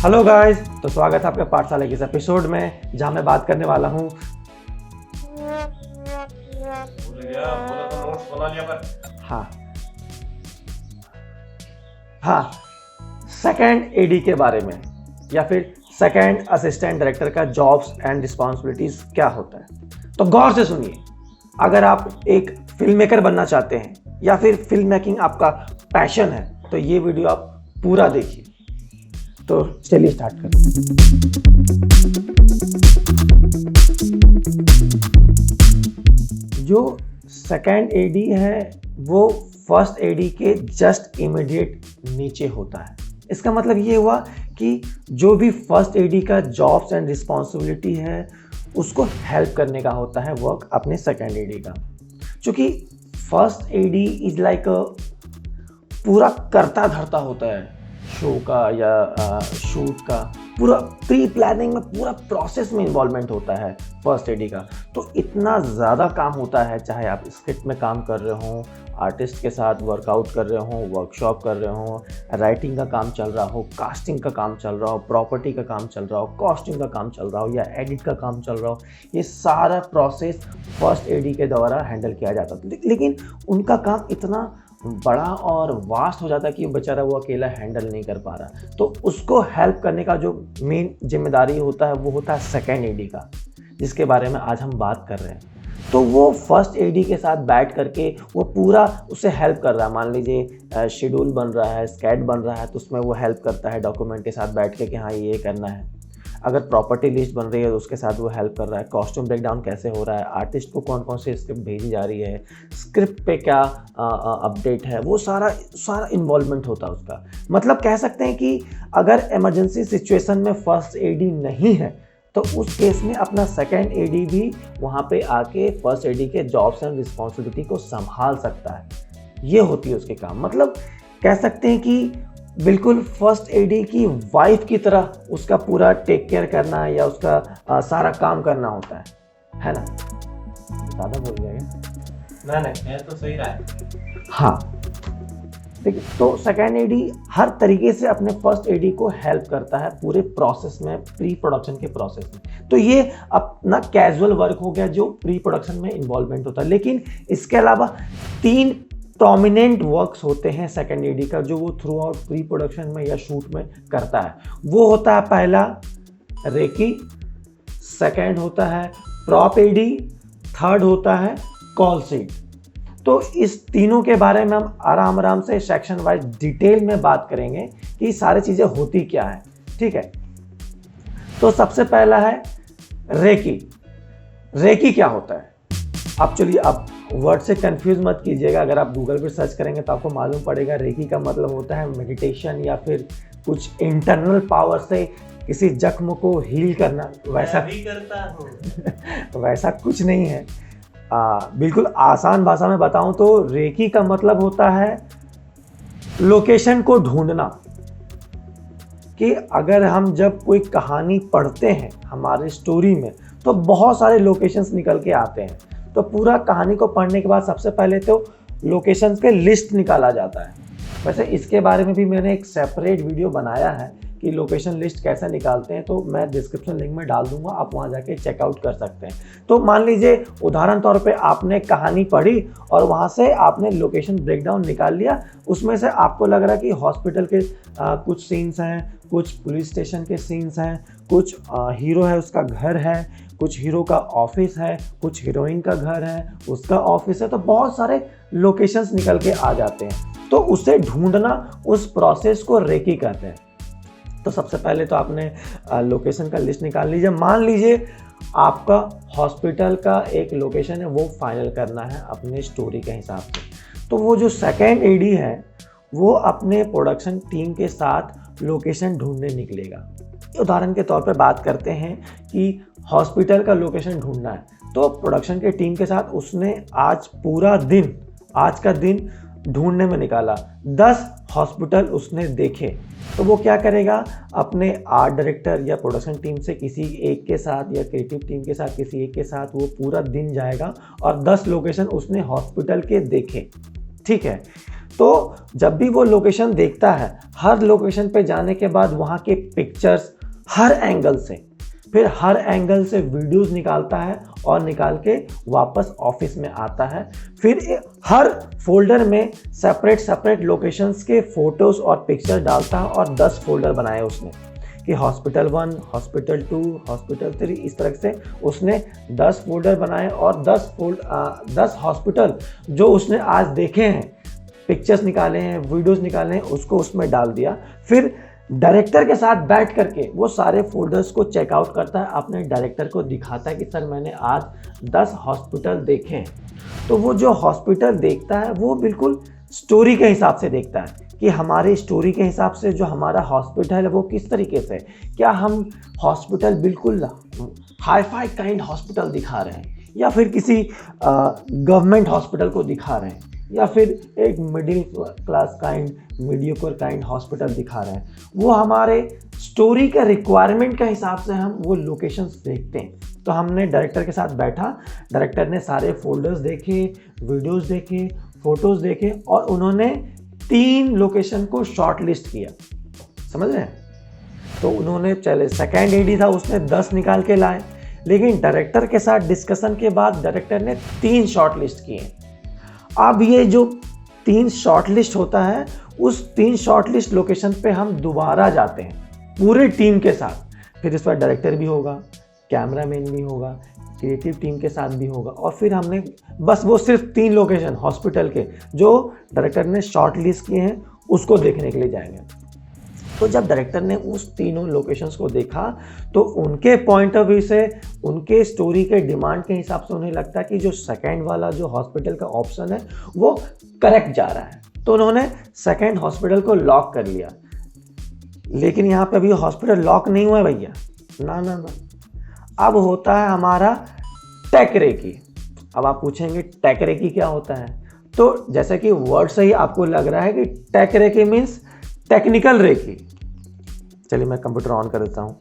Hello guys, तो स्वागत है आपका पाठशाला के इस एपिसोड में जहां मैं बात करने वाला हूं। भूल गया, बोला तो नोट्स बना लिया पर। हाँ, सेकंड एडी के बारे में या फिर सेकंड असिस्टेंट डायरेक्टर का जॉब्स एंड रिस्पॉन्सिबिलिटीज क्या होता है। तो गौर से सुनिए, अगर आप एक फिल्म मेकर बनना चाहते हैं या फिर फिल्म मेकिंग आपका पैशन है तो ये वीडियो आप पूरा देखिए। तो चलिए स्टार्ट करें। जो सेकंड एडी है वो फर्स्ट एडी के जस्ट इमीडिएट नीचे होता है। इसका मतलब ये हुआ कि जो भी फर्स्ट एडी का जॉब्स एंड रिस्पॉन्सिबिलिटी है उसको हेल्प करने का होता है वर्क अपने सेकंड एडी का। क्योंकि फर्स्ट एडी इज लाइक पूरा करता धरता होता है शो का या शूट का, पूरा प्री प्लानिंग में, पूरा प्रोसेस में इन्वॉल्वमेंट होता है फर्स्ट एडी का। तो इतना ज़्यादा काम होता है, चाहे आप स्क्रिप्ट में काम कर रहे हो, आर्टिस्ट के साथ वर्कआउट कर रहे हो, वर्कशॉप कर रहे हो, राइटिंग का काम चल रहा हो, कास्टिंग का काम चल रहा हो, प्रॉपर्टी का काम चल रहा हो, कॉस्टिंग का काम चल रहा हो या एडिट का काम चल रहा हो, ये सारा प्रोसेस फर्स्ट एडी के द्वारा हैंडल किया जाता है। लेकिन उनका काम इतना बड़ा और वास्ट हो जाता है कि बेचारा वो अकेला हैंडल नहीं कर पा रहा। तो उसको हेल्प करने का जो मेन जिम्मेदारी होता है वो होता है सेकेंड एडी का, जिसके बारे में आज हम बात कर रहे हैं। तो वो फर्स्ट एडी के साथ बैठ करके वो पूरा उसे हेल्प कर रहा है। मान लीजिए शेड्यूल बन रहा है, स्केट बन रहा है, तो उसमें वो हेल्प करता है डॉक्यूमेंट के साथ बैठ के कि हाँ ये करना है। अगर प्रॉपर्टी लिस्ट बन रही है तो उसके साथ वो हेल्प कर रहा है। कॉस्ट्यूम ब्रेकडाउन कैसे हो रहा है, आर्टिस्ट को कौन कौन से स्क्रिप्ट भेजी जा रही है, स्क्रिप्ट पे क्या अपडेट है, वो सारा इन्वॉल्वमेंट होता है उसका। मतलब कह सकते हैं कि अगर इमरजेंसी सिचुएशन में फर्स्ट एडी नहीं है तो उस केस में अपना सेकेंड एडी भी वहाँ पे आके फर्स्ट एडी के जॉब्स एंड रिस्पॉन्सिबिलिटी को संभाल सकता है। ये होती है उसके काम। मतलब कह सकते हैं कि बिल्कुल फर्स्ट एडी की वाइफ की तरह उसका पूरा टेक केयर करना या उसका सारा काम करना होता है ना। ज़्यादा बोल गया नहीं ये तो सही रहा है। हाँ, देखिए, तो सेकेंड एडी हर तरीके से अपने फर्स्ट एडी को हेल्प करता है पूरे प्रोसेस में, प्री प्रोडक्शन के प्रोसेस में। तो ये अपना कैजुअल वर्क हो गया जो प्री प्रोडक्शन में इन्वॉल्वमेंट होता है। लेकिन इसके अलावा 3 प्रोमिनेंट वर्क्स होते हैं सेकेंड एडी का जो वो थ्रू आउट प्री प्रोडक्शन में या शूट में करता है। वो होता है पहला रेकी, सेकेंड होता है प्रॉप एडी, थर्ड होता है कॉल शीट। तो इस तीनों के बारे में हम आराम से सेक्शन वाइज डिटेल में बात करेंगे कि सारी चीज़ें होती क्या है। ठीक है, तो सबसे पहला है रेकी। रेकी क्या होता है? अब चलिए, आप वर्ड से कंफ्यूज मत कीजिएगा। अगर आप गूगल पर सर्च करेंगे तो आपको मालूम पड़ेगा रेकी का मतलब होता है मेडिटेशन या फिर कुछ इंटरनल पावर से किसी जख्म को हील करना। वैसा भी करता हूँ। वैसा कुछ नहीं है। बिल्कुल आसान भाषा में बताऊं तो रेकी का मतलब होता है लोकेशन को ढूंढना। कि अगर हम जब कोई कहानी पढ़ते हैं हमारे स्टोरी में तो बहुत सारे लोकेशंस निकल के आते हैं। तो पूरा कहानी को पढ़ने के बाद सबसे पहले तो लोकेशंस के लिस्ट निकाला जाता है। वैसे इसके बारे में भी मैंने एक सेपरेट वीडियो बनाया है कि लोकेशन लिस्ट कैसे निकालते हैं, तो मैं डिस्क्रिप्शन लिंक में डाल दूंगा, आप वहां जाके चेकआउट कर सकते हैं। तो मान लीजिए उदाहरण तौर पे आपने कहानी पढ़ी और वहां से आपने लोकेशन ब्रेकडाउन निकाल लिया। उसमें से आपको लग रहा है कि हॉस्पिटल के कुछ सीन्स हैं, कुछ पुलिस स्टेशन के सीन्स हैं, कुछ हीरो है उसका घर है, कुछ हीरो का ऑफिस है, कुछ हीरोइन का घर है, उसका ऑफिस है। तो बहुत सारे लोकेशंस निकल के आ जाते हैं। तो उसे ढूंढना, उस प्रोसेस को रेकी कहते हैं। तो सबसे पहले तो आपने लोकेशन का लिस्ट निकाल लीजिए। मान लीजिए आपका हॉस्पिटल का एक लोकेशन है, वो फाइनल करना है अपने स्टोरी के हिसाब से। तो वो जो सेकेंड एडी है वो अपने प्रोडक्शन टीम के साथ लोकेशन ढूंढने निकलेगा। उदाहरण के तौर पर बात करते हैं कि हॉस्पिटल का लोकेशन ढूंढना है, तो प्रोडक्शन के टीम के साथ उसने आज पूरा दिन, आज का दिन ढूंढने में निकाला। 10 हॉस्पिटल उसने देखे। तो वो क्या करेगा, अपने आर्ट डायरेक्टर या प्रोडक्शन टीम से किसी एक के साथ या क्रिएटिव टीम के साथ किसी एक के साथ वो पूरा दिन जाएगा और 10 लोकेशन उसने हॉस्पिटल के देखे। ठीक है, तो जब भी वो लोकेशन देखता है, हर लोकेशन पे जाने के बाद वहाँ के पिक्चर्स हर एंगल से, फिर हर एंगल से वीडियोस निकालता है और निकाल के वापस ऑफिस में आता है। फिर हर फोल्डर में सेपरेट सेपरेट लोकेशंस के फोटोज़ और पिक्चर डालता है और 10 फोल्डर बनाए उसने कि हॉस्पिटल 1, हॉस्पिटल 2, हॉस्पिटल 3, इस तरह से उसने 10 फोल्डर बनाए और 10 हॉस्पिटल जो उसने आज देखे हैं, पिक्चर्स निकाले हैं, वीडियोस निकाले हैं, उसको उसमें डाल दिया। फिर डायरेक्टर के साथ बैठ करके वो सारे फोल्डर्स को चेकआउट करता है, अपने डायरेक्टर को दिखाता है कि सर मैंने आज 10 हॉस्पिटल देखे हैं। तो वो जो हॉस्पिटल देखता है वो बिल्कुल स्टोरी के हिसाब से देखता है कि हमारे स्टोरी के हिसाब से जो हमारा हॉस्पिटल है वो किस तरीके से, क्या हम हॉस्पिटल बिल्कुल हाई फाई काइंड हॉस्पिटल दिखा रहे हैं या फिर किसी गवर्नमेंट हॉस्पिटल को दिखा रहे हैं या फिर एक middle class kind, mediocre kind hospital दिखा रहे हैं। वो हमारे स्टोरी का रिक्वायरमेंट के हिसाब से हम वो लोकेशंस देखते हैं। तो हमने डायरेक्टर के साथ बैठा, डायरेक्टर ने सारे फोल्डर्स देखे, वीडियोस देखे, फोटोज़ देखे और उन्होंने 3 लोकेशन को शॉर्ट लिस्ट किया। समझ रहे हैं? तो उन्होंने, चले सेकेंड एडी था उसने 10 निकाल के लाए, लेकिन डायरेक्टर के साथ डिस्कशन के बाद डायरेक्टर ने 3 शॉर्ट लिस्ट किए। अब ये जो 3 शॉर्ट लिस्ट होता है, उस 3 शॉर्ट लिस्ट लोकेशन पे हम दोबारा जाते हैं पूरे टीम के साथ। फिर इस पर डायरेक्टर भी होगा, कैमरामैन भी होगा, क्रिएटिव टीम के साथ भी होगा और फिर हमने बस वो सिर्फ 3 लोकेशन हॉस्पिटल के जो डायरेक्टर ने शॉर्ट लिस्ट किए हैं उसको देखने के लिए जाएंगे। तो जब डायरेक्टर ने उस तीनों लोकेशंस को देखा तो उनके पॉइंट ऑफ व्यू से, उनके स्टोरी के डिमांड के हिसाब से उन्हें लगता है कि जो सेकंड वाला जो हॉस्पिटल का ऑप्शन है वो करेक्ट जा रहा है। तो उन्होंने सेकंड हॉस्पिटल को लॉक कर लिया। लेकिन यहाँ पे अभी हॉस्पिटल लॉक नहीं हुआ है भैया, ना ना ना। अब होता है हमारा टेक रेकी। अब आप पूछेंगे टेक रेकी क्या होता है? तो जैसे कि वर्ड से ही आपको लग रहा है कि tech recce means technical recce. चलिए मैं कंप्यूटर ऑन कर देता हूँ।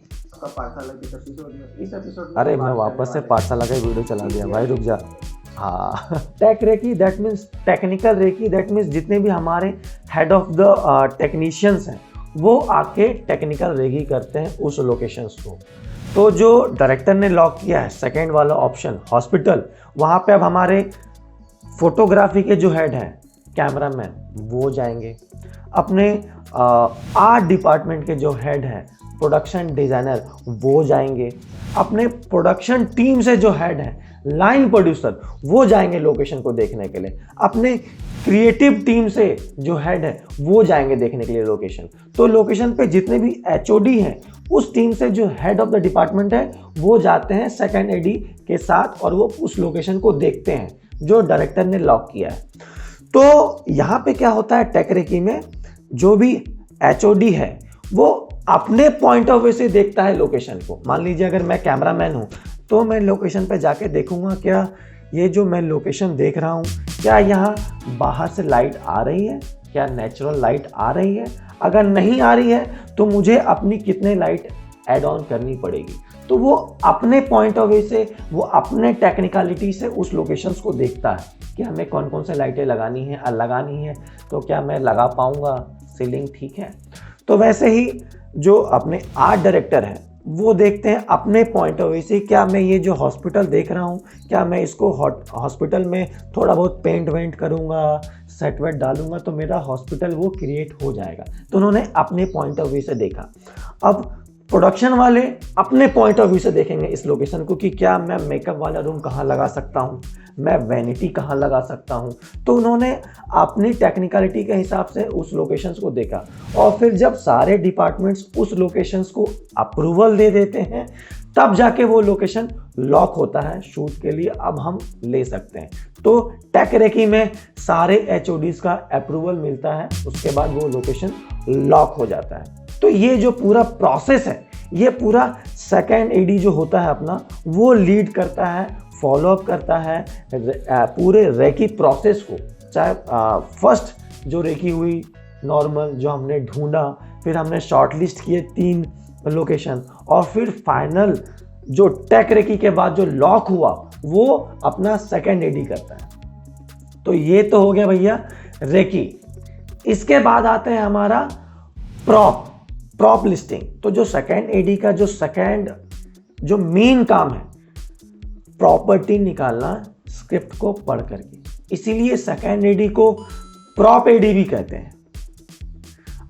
अरे मैं वापस से पाठशाला का वीडियो चला दिया भाई, रुक जा। हाँ, tech recce that means technical recce, that means जितने भी हमारे हेड ऑफ द टेक्नीशियंस हैं वो आके टेक्निकल रेकी करते हैं उस लोकेशंस को। तो जो डायरेक्टर ने लॉक किया है सेकेंड वाला ऑप्शन हॉस्पिटल, वहाँ पे अब हमारे फोटोग्राफी के जो हेड हैं कैमरामैन वो जाएंगे, अपने आर्ट डिपार्टमेंट के जो हेड हैं प्रोडक्शन डिज़ाइनर वो जाएंगे, अपने प्रोडक्शन टीम से जो हेड हैं लाइन प्रोड्यूसर वो जाएंगे लोकेशन को देखने के लिए, अपने क्रिएटिव टीम से जो हेड है वो जाएंगे देखने के लिए लोकेशन। तो लोकेशन पे जितने भी एचओडी हैं उस टीम से जो हेड ऑफ द डिपार्टमेंट है वो जाते हैं सेकेंड एडी के साथ और वो उस लोकेशन को देखते हैं जो डायरेक्टर ने लॉक किया है। तो यहाँ पे क्या होता है टेक रेकी में, जो भी एचओडी है वो अपने पॉइंट ऑफ व्यू से देखता है लोकेशन को। मान लीजिए अगर मैं कैमरामैन हूँ तो मैं लोकेशन पे जाके देखूंगा क्या ये जो मैं लोकेशन देख रहा हूँ क्या यहाँ बाहर से लाइट आ रही है, क्या नेचुरल लाइट आ रही है। अगर नहीं आ रही है तो मुझे अपनी कितने लाइट ऐड ऑन करनी पड़ेगी। तो वो अपने पॉइंट ऑफ व्यू से, वो अपने टेक्निकलिटी से उस लोकेशंस को देखता है कि हमें कौन कौन से लाइटें लगानी है तो क्या मैं लगा पाऊँगा, सीलिंग ठीक है। तो वैसे ही जो अपने आर्ट डायरेक्टर हैं वो देखते हैं अपने पॉइंट ऑफ व्यू से, क्या मैं ये जो हॉस्पिटल देख रहा हूँ क्या मैं इसको हॉस्पिटल में थोड़ा बहुत पेंट वेंट करूँगा, सेट वेट डालूंगा तो मेरा हॉस्पिटल वो क्रिएट हो जाएगा। तो उन्होंने अपने पॉइंट ऑफ व्यू से देखा। अब प्रोडक्शन वाले अपने पॉइंट ऑफ व्यू से देखेंगे इस लोकेशन को कि क्या मैं मेकअप वाला रूम कहाँ लगा सकता हूँ, मैं वैनिटी कहाँ लगा सकता हूँ। तो उन्होंने अपनी टेक्निकलिटी के हिसाब से उस लोकेशंस को देखा और फिर जब सारे डिपार्टमेंट्स उस लोकेशंस को अप्रूवल दे देते हैं तब जाके वो लोकेशन लॉक होता है शूट के लिए, अब हम ले सकते हैं। तो टेक रेकी में सारे एचओडीज का अप्रूवल मिलता है, उसके बाद वो लोकेशन लॉक हो जाता है। तो ये जो पूरा प्रोसेस है, ये पूरा सेकेंड एडी जो होता है अपना वो लीड करता है, फॉलोअप करता है पूरे रेकी प्रोसेस को। चाहे फर्स्ट जो रेकी हुई नॉर्मल जो हमने ढूंढा, फिर हमने शॉर्ट लिस्ट किए 3 लोकेशन और फिर फाइनल जो टेक रेकी के बाद जो लॉक हुआ वो अपना सेकेंड एडी करता है। तो ये तो हो गया भैया रेकी। इसके बाद आते हैं हमारा प्रॉप लिस्टिंग। तो जो सेकेंड एडी का जो मेन काम है, प्रॉपर्टी निकालना स्क्रिप्ट को पढ़ करके, इसीलिए सेकेंड एडी को प्रॉप एडी भी कहते हैं।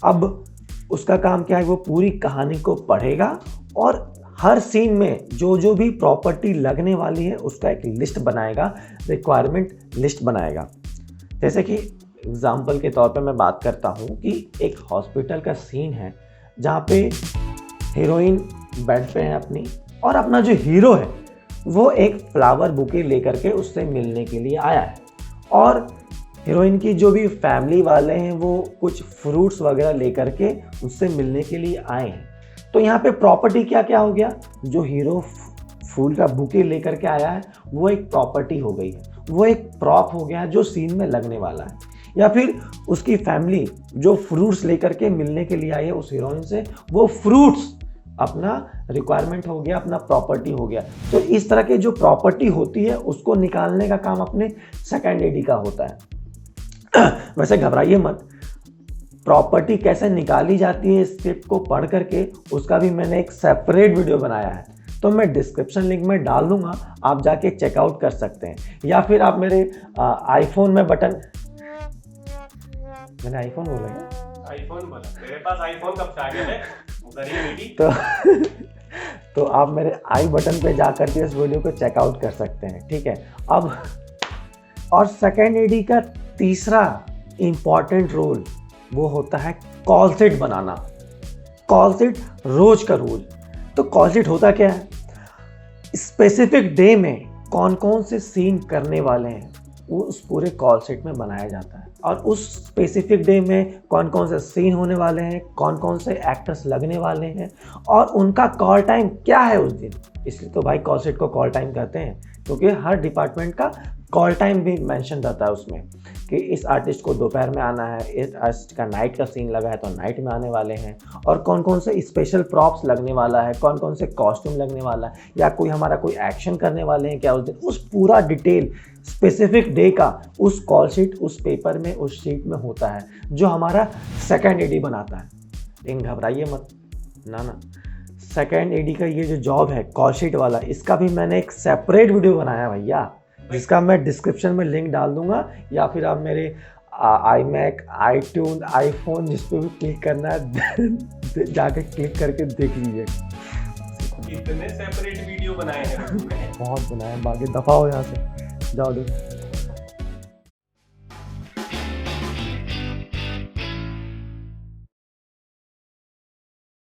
अब उसका काम क्या है, वो पूरी कहानी को पढ़ेगा और हर सीन में जो भी प्रॉपर्टी लगने वाली है उसका एक लिस्ट बनाएगा, रिक्वायरमेंट लिस्ट बनाएगा। जैसे कि एग्जाम्पल के तौर पे मैं बात करता हूँ कि एक हॉस्पिटल का सीन है जहाँ पे हीरोइन बेड पे है अपनी, और अपना जो हीरो है वो एक फ्लावर बुके लेकर के उससे मिलने के लिए आया है, और हीरोइन की जो भी फैमिली वाले हैं वो कुछ फ्रूट्स वगैरह लेकर के उससे मिलने के लिए आए हैं। तो यहाँ पे प्रॉपर्टी क्या क्या हो गया, जो हीरो फूल का बुके लेकर के आया है वो एक प्रॉपर्टी हो गई है, वो एक प्रॉप हो गया जो सीन में लगने वाला है। या फिर उसकी फैमिली जो फ्रूट्स लेकर के मिलने के लिए आई है उस हीरोइन से, वो फ्रूट्स अपना रिक्वायरमेंट हो गया, अपना प्रॉपर्टी हो गया। तो इस तरह की जो प्रॉपर्टी होती है उसको निकालने का काम अपने सेकेंड एडी का होता है। वैसे घबराइए मत, प्रॉपर्टी कैसे निकाली जाती है स्क्रिप्ट को पढ़ करके, उसका भी मैंने एक सेपरेट वीडियो बनाया है, तो मैं डिस्क्रिप्शन लिंक में डाल दूंगा, आप जाके चेकआउट कर सकते हैं। या फिर आप मेरे आईफोन में बटन, मैंने आईफोन बोला है, आईफोन बोला, तेरे पास आईफोन कब से आ गया है? तो आप मेरे आई बटन पे जा करके इस वीडियो को चेकआउट कर सकते हैं, ठीक है। अब और सेकेंड एडी का तीसरा इंपॉर्टेंट रोल वो होता है कॉल शीट बनाना। कॉल शीट रोज का रोज। तो कॉल शीट होता क्या है, स्पेसिफिक डे में कौन कौन से सीन करने वाले हैं वो उस पूरे कॉल शीट में बनाया जाता है, और उस स्पेसिफिक डे में कौन कौन से सीन होने वाले हैं, कौन कौन से एक्टर्स लगने वाले हैं, और उनका कॉल टाइम क्या है उस दिन। इसलिए तो भाई कॉल शीट को कॉल टाइम कहते हैं, क्योंकि हर डिपार्टमेंट का कॉल टाइम भी मेंशन रहता है उसमें, कि इस आर्टिस्ट को दोपहर में आना है, इस आर्टिस्ट का नाइट का सीन लगा है तो नाइट में आने वाले हैं, और कौन कौन से स्पेशल प्रॉप्स लगने वाला है, कौन कौन से कॉस्ट्यूम लगने वाला है, या कोई हमारा कोई एक्शन करने वाले हैं क्या उस दिन। उस पूरा डिटेल स्पेसिफिक डे का उस कॉल शीट, उस पेपर में, उस शीट में होता है, जो हमारा सेकेंड एडी बनाता है। लेकिन घबराइए मत, ना, सेकेंड एडी का ये जो जॉब है कॉल शीट वाला, इसका भी मैंने एक सेपरेट वीडियो बनाया भैया, जिसका मैं डिस्क्रिप्शन में लिंक डाल दूंगा, या फिर आप मेरे iMac, iTunes, आईफोन जिस पे भी क्लिक करना है जाके क्लिक करके देख लीजिए। कितने सेपरेट वीडियो बनाए हैं? बहुत बनाए, बाकी दफा हो यहाँ से, जाओ देखो।